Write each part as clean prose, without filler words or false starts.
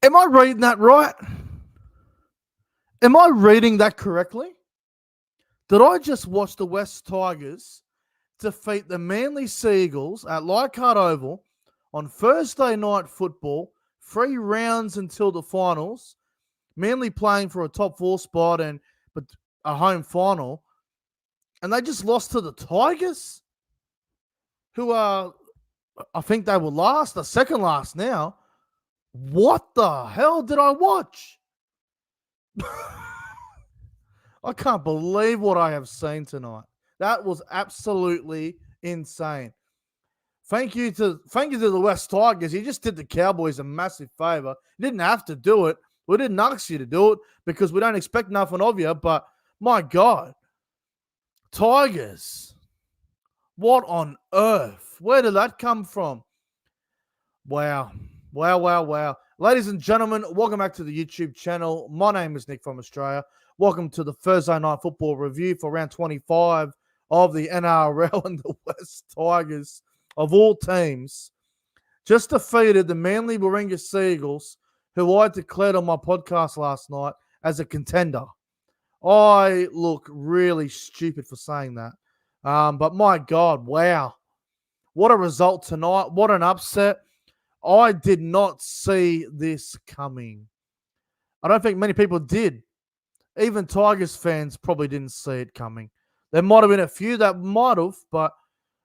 Am I reading that right? Am I reading that correctly? Did I just watch the West Tigers defeat the Manly Seagulls at Leichhardt Oval on Thursday night football, 3 rounds until the finals, Manly playing for a top four spot and but a home final, and they just lost to the Tigers, who are, I think they were last, the second last now. What the hell did I watch? I can't believe what I have seen tonight. That was absolutely insane. Thank you to the West Tigers. You just did the Cowboys a massive favor. You didn't have to do it. We didn't ask you to do it because we don't expect nothing of you. But my God, Tigers, what on earth? Where did that come from? Wow. Ladies and gentlemen, welcome back to the YouTube channel. My name is Nick from Australia. Welcome to the Thursday Night Football review for round 25 of the NRL, and the West Tigers, of all teams, just defeated the Manly Warringah Seagulls, who I declared on my podcast last night as a contender. I look really stupid for saying that. But my God, wow. What a result tonight. What an upset. I did not see this coming. I don't think many people did. Even Tigers fans probably didn't see it coming. There might have been a few that might have, but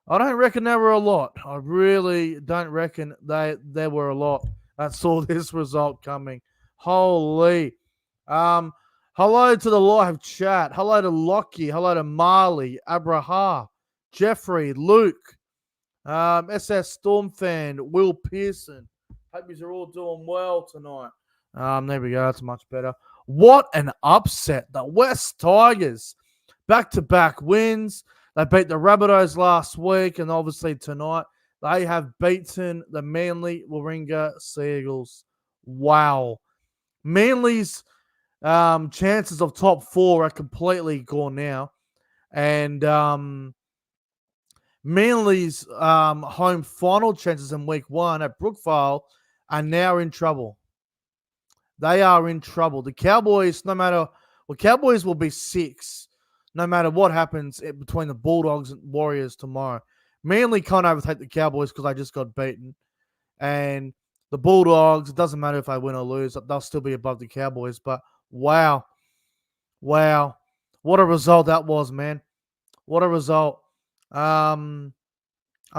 I don't reckon there were a lot. I really don't reckon there were a lot that saw this result coming. Holy. Hello to the live chat. Hello to Lockie. Hello to Marley, Abraha, Jeffrey, Luke, SS Storm fan, Will Pearson. Hope you're all doing well tonight. There we go. That's much better. What an upset. The West Tigers, back-to-back wins. They beat the Rabbitohs last week, and obviously tonight they have beaten the Manly Warringah Seagulls. Wow. Manly's chances of top four are completely gone now. And Manly's home final chances in week one at Brookvale are now in trouble. They are in trouble. The Cowboys, Cowboys will be 6 no matter what happens between the Bulldogs and Warriors tomorrow. Manly can't overtake the Cowboys because they just got beaten. And the Bulldogs, it doesn't matter if they win or lose, they'll still be above the Cowboys. But wow. What a result that was, man. What a result. I'm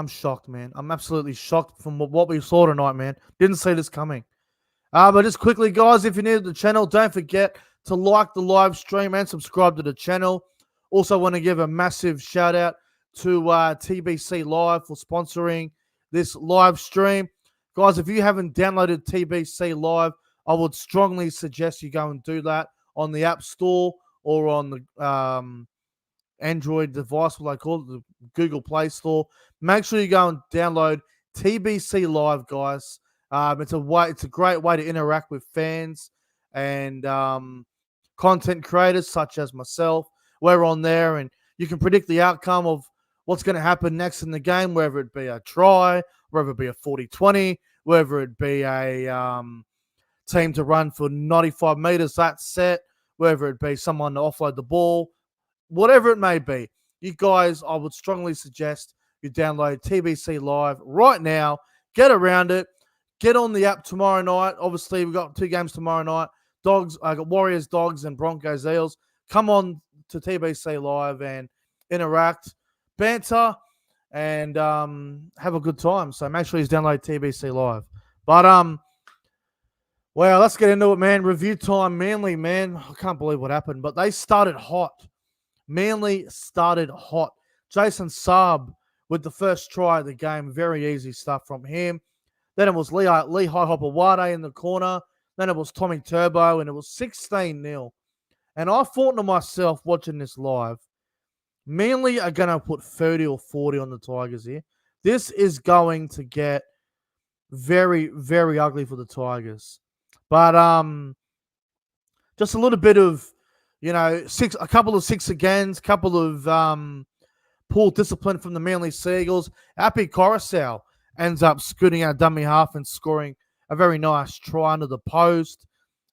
shocked, man. I'm absolutely shocked from what we saw tonight, man. Didn't see this coming. But just quickly, guys, if you're new to the channel, don't forget to like the live stream and subscribe to the channel. Also want to give a massive shout out to TBC Live for sponsoring this live stream. Guys, if you haven't downloaded TBC Live, I would strongly suggest you go and do that on the App Store or on the Android device, what they call it, the Google Play Store. Make sure you go and download TBC Live, guys. It's a great way to interact with fans and content creators such as myself. We're on there, and you can predict the outcome of what's going to happen next in the game, whether it be a try, whether it be a 40-20, whether it be a team to run for 95 meters, that set, whether it be someone to offload the ball, whatever it may be. You guys, I would strongly suggest you download TBC Live right now. Get around it. Get on the app tomorrow night. Obviously, we've got 2 games tomorrow night. I got Warriors, Dogs, and Broncos, Eels. Come on to TBC Live and interact, banter, and have a good time. So make sure you download TBC Live. But well, let's get into it, man. Review time. Manly, man. I can't believe what happened, but they started hot. Manly started hot. Jason Saab with the first try of the game. Very easy stuff from him. Then it was Lee Hopewade in the corner. Then it was Tommy Turbo, and it was 16-0. And I thought to myself, watching this live, Manly are going to put 30 or 40 on the Tigers here. This is going to get very, very ugly for the Tigers. But just a little bit of, a couple of 6 agains, couple of poor discipline from the Manly Seagulls. Api Coruscant ends up scooting out dummy half and scoring a very nice try under the post.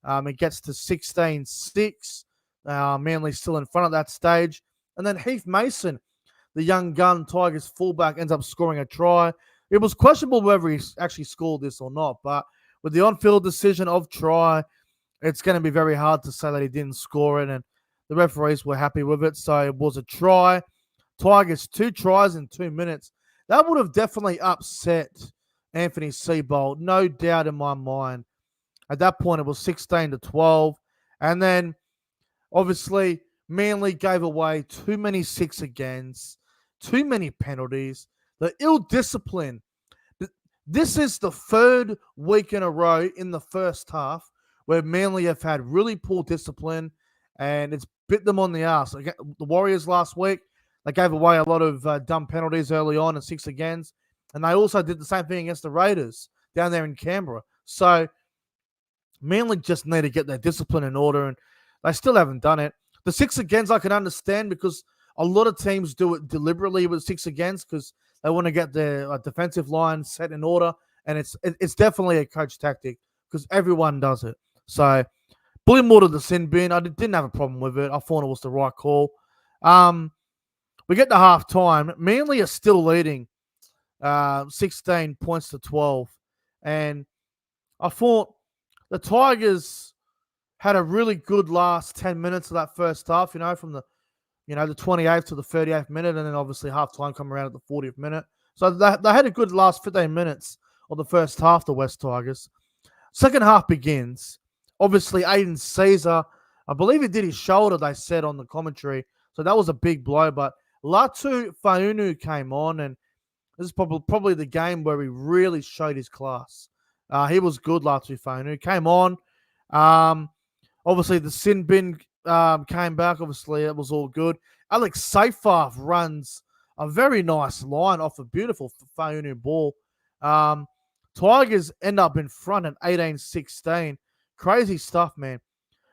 It gets to 16-6. Manly still in front at that stage. And then Heath Mason, the young gun Tigers fullback, ends up scoring a try. It was questionable whether he actually scored this or not, but with the on-field decision of try, it's going to be very hard to say that he didn't score it, and the referees were happy with it. So it was a try. Tigers 2 tries in 2 minutes. That would have definitely upset Anthony Seibold, no doubt in my mind. At that point, it was 16-12. And then, obviously, Manly gave away too many 6 agains, too many penalties, the ill discipline. This is the 3rd week in a row in the first half where Manly have had really poor discipline, and it's bit them on the ass. The Warriors last week, they gave away a lot of dumb penalties early on and 6 agains, and they also did the same thing against the Raiders down there in Canberra. So Manly just need to get their discipline in order, and they still haven't done it. The 6 agains I can understand because a lot of teams do it deliberately with 6 agains because they want to get their defensive line set in order, and it's definitely a coach tactic because everyone does it. So, Bullimore to the sin bin. I didn't have a problem with it. I thought it was the right call. We get to half time. Manly are still leading 16 points to 12. And I thought the Tigers had a really good last 10 minutes of that first half, from the 28th to the 38th minute, and then obviously half-time come around at the 40th minute. So they had a good last 15 minutes of the first half, the West Tigers. Second half begins. Obviously, Aiden Caesar, I believe he did his shoulder, they said on the commentary. So that was a big blow. But Latu Faunu came on, and this is probably the game where he really showed his class. He was good, Latu Faunu. Came on. Obviously, the sin bin came back. Obviously, it was all good. Alex Seyfarth runs a very nice line off a beautiful Faunu ball. Tigers end up in front at 18-16. Crazy stuff, man.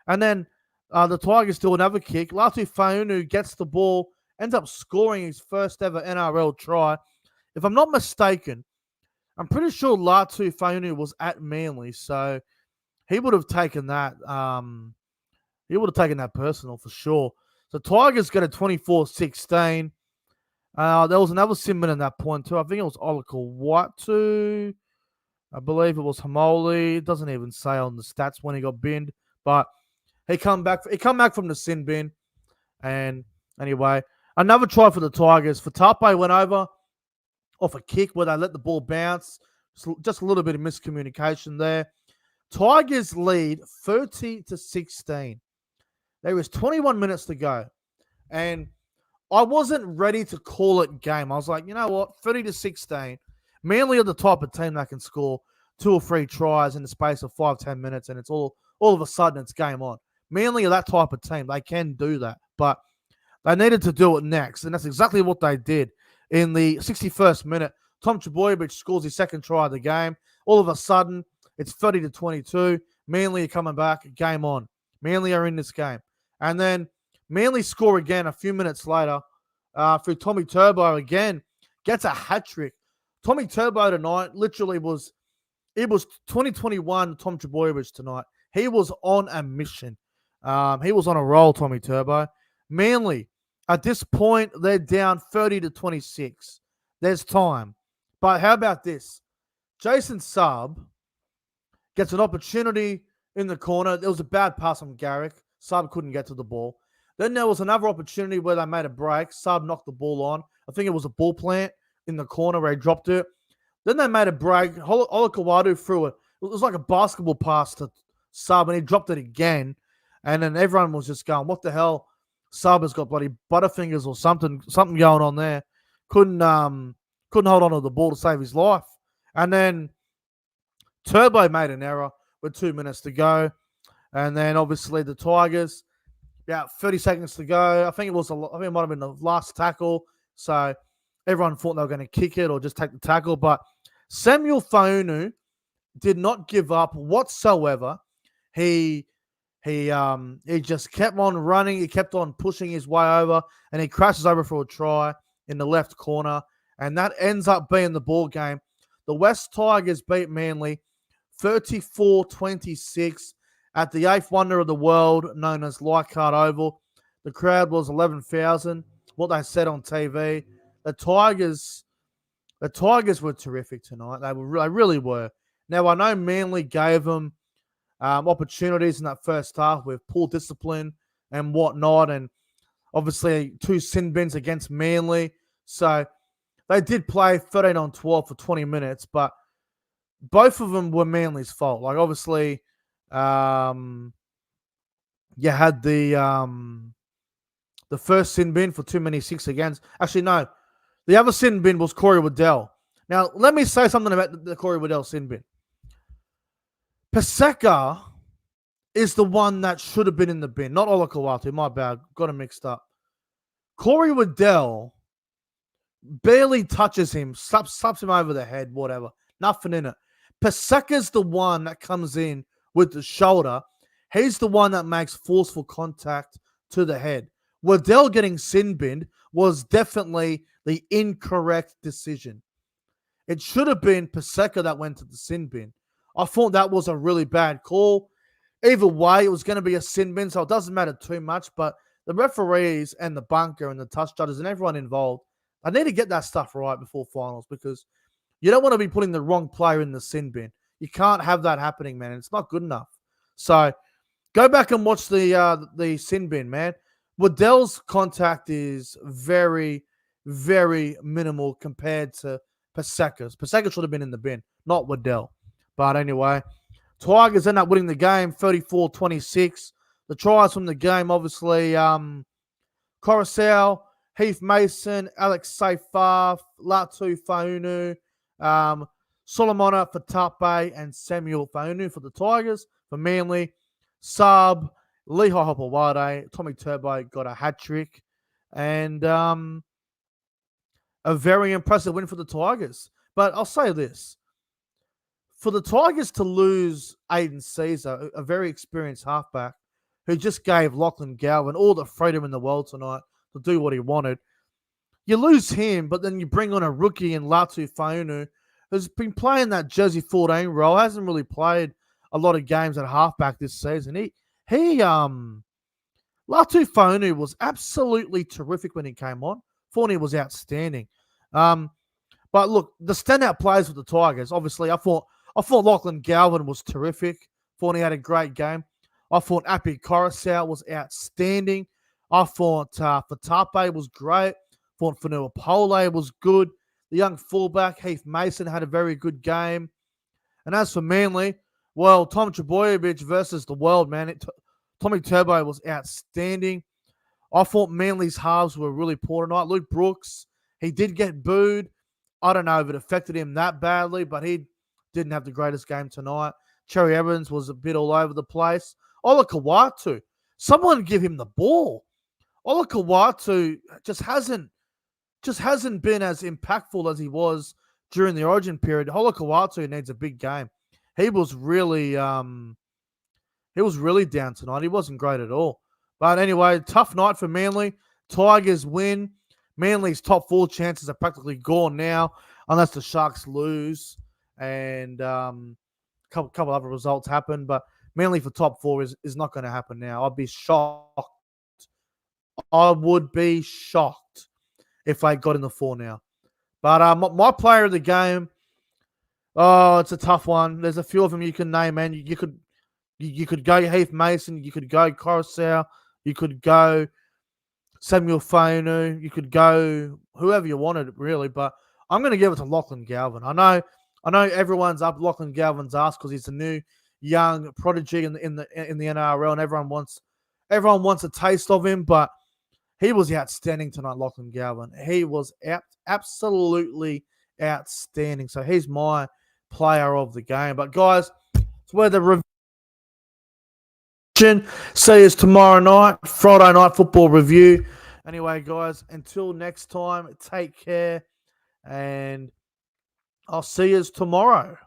And then the Tigers do another kick. Latu Faunu gets the ball, ends up scoring his first ever NRL try. If I'm not mistaken, I'm pretty sure Latu Faunu was at Manly, so he would have taken that. He would have taken that personal for sure. So Tigers get a 24-16. There was another sin bin at that point too. I think it was Olakau'atu Watu. I believe it was Hamoli. It doesn't even say on the stats when he got binned, but he come back from the sin bin. And anyway, another try for the Tigers. Fatape went over off a kick where they let the ball bounce. Just a little bit of miscommunication there. Tigers lead 30-16. There was 21 minutes to go. And I wasn't ready to call it game. I was like, you know what? 30-16. Manly are the type of team that can score 2 or 3 tries in the space of 5-10 minutes, and it's all of a sudden it's game on. Manly are that type of team. They can do that, but they needed to do it next, and that's exactly what they did. In the 61st minute, Tom Trbojevic scores his second try of the game. All of a sudden, it's 30-22. Manly are coming back. Game on. Manly are in this game. And then Manly score again a few minutes later through Tommy Turbo again. Gets a hat-trick. Tommy Turbo tonight literally was 2021 Tom Trbojevic tonight. He was on a mission. He was on a roll, Tommy Turbo. Manly, at this point, they're down 30-26. There's time. But how about this? Jason Saab gets an opportunity in the corner. There was a bad pass from Garrick. Saab couldn't get to the ball. Then there was another opportunity where they made a break. Saab knocked the ball on. I think it was a ball plant in the corner where he dropped it. Then they made a break. Olakau'atu Watu threw it. It was like a basketball pass to Saab, and he dropped it again. And then everyone was just going, what the hell? Saab has got bloody butterfingers or something going on there. Couldn't hold on to the ball to save his life. And then Turbo made an error with 2 minutes to go. And then obviously the Tigers, about 30 seconds to go. I think it might have been the last tackle. So everyone thought they were going to kick it or just take the tackle. But Samuel Faunu did not give up whatsoever. He just kept on running. He kept on pushing his way over, and he crashes over for a try in the left corner. And that ends up being the ball game. The West Tigers beat Manly 34-26 at the 8th wonder of the world, known as Leichhardt Oval. The crowd was 11,000. What they said on TV, the Tigers were terrific tonight. They really were. Now I know Manly gave them opportunities in that first half with poor discipline and whatnot, and obviously 2 sin bins against Manly. So they did play 13 on 12 for 20 minutes, but both of them were Manly's fault. Like, obviously, you had the first sin bin for too many 6 against. Actually, no. The other sin bin was Corey Waddell. Now, let me say something about the Corey Waddell sin bin. Paseka is the one that should have been in the bin, not Olakau'atu. My bad. Got him mixed up. Corey Waddell barely touches him, slaps him over the head, whatever. Nothing in it. Paseka's the one that comes in with the shoulder. He's the one that makes forceful contact to the head. Waddell getting sin binned was definitely the incorrect decision. It should have been Paseka that went to the sin bin. I thought that was a really bad call. Either way, it was going to be a sin bin, so it doesn't matter too much. But the referees and the bunker and the touch judges and everyone involved, I need to get that stuff right before finals, because you don't want to be putting the wrong player in the sin bin. You can't have that happening, man. It's not good enough. So go back and watch the sin bin, man. Waddell's contact is very, very minimal compared to Paseka's. Paseka should have been in the bin, not Waddell. But anyway, Tigers end up winning the game 34-26. The tries from the game, obviously, Coruscant, Heath Mason, Alex Seyfarth, Latu Faunu, Solomona Fatape, and Samuel Faunu for the Tigers. For Manly, Sub, Lehigh Hopewade, Tommy Turbo got a hat-trick. And a very impressive win for the Tigers. But I'll say this. For the Tigers to lose Aiden Caesar, a very experienced halfback, who just gave Lachlan Galvin all the freedom in the world tonight to do what he wanted, you lose him, but then you bring on a rookie in Latu Faunu, who's been playing that Jersey 14 role, hasn't really played a lot of games at halfback this season. Latu Faunu was absolutely terrific when he came on. Thought he was outstanding. But look, the standout players for the Tigers, obviously, I thought Lachlan Galvin was terrific. Thought he had a great game. I thought Api Coruscant was outstanding. I thought Fatape was great. Thought Fanua Pole was good. The young fullback, Heath Mason, had a very good game. And as for Manly, well, Tom Trbojevic versus the world, man. Tommy Turbo was outstanding. I thought Manly's halves were really poor tonight. Luke Brooks, he did get booed. I don't know if it affected him that badly, but he didn't have the greatest game tonight. Cherry Evans was a bit all over the place. Olakau'atu, someone give him the ball. Olakau'atu just hasn't been as impactful as he was during the Origin period. Olakau'atu needs a big game. He was really down tonight. He wasn't great at all. But anyway, tough night for Manly. Tigers win. Manly's top 4 chances are practically gone now, unless the Sharks lose and a couple other results happen. But Manly for top 4 is not going to happen now. I'd be shocked. I would be shocked if they got in the 4 now. But my player of the game, it's a tough one. There's a few of them you can name, man. You could go Heath Mason. You could go Coruscant. You could go Samuel Fainu. You could go whoever you wanted, really. But I'm going to give it to Lachlan Galvin. I know everyone's up Lachlan Galvin's ass because he's a new young prodigy in the NRL, and everyone wants a taste of him. But he was outstanding tonight, Lachlan Galvin. He was absolutely outstanding. So he's my player of the game. But guys, it's where the review. See us tomorrow night, Friday Night Football Review. Anyway, guys, until next time, take care, and I'll see you tomorrow.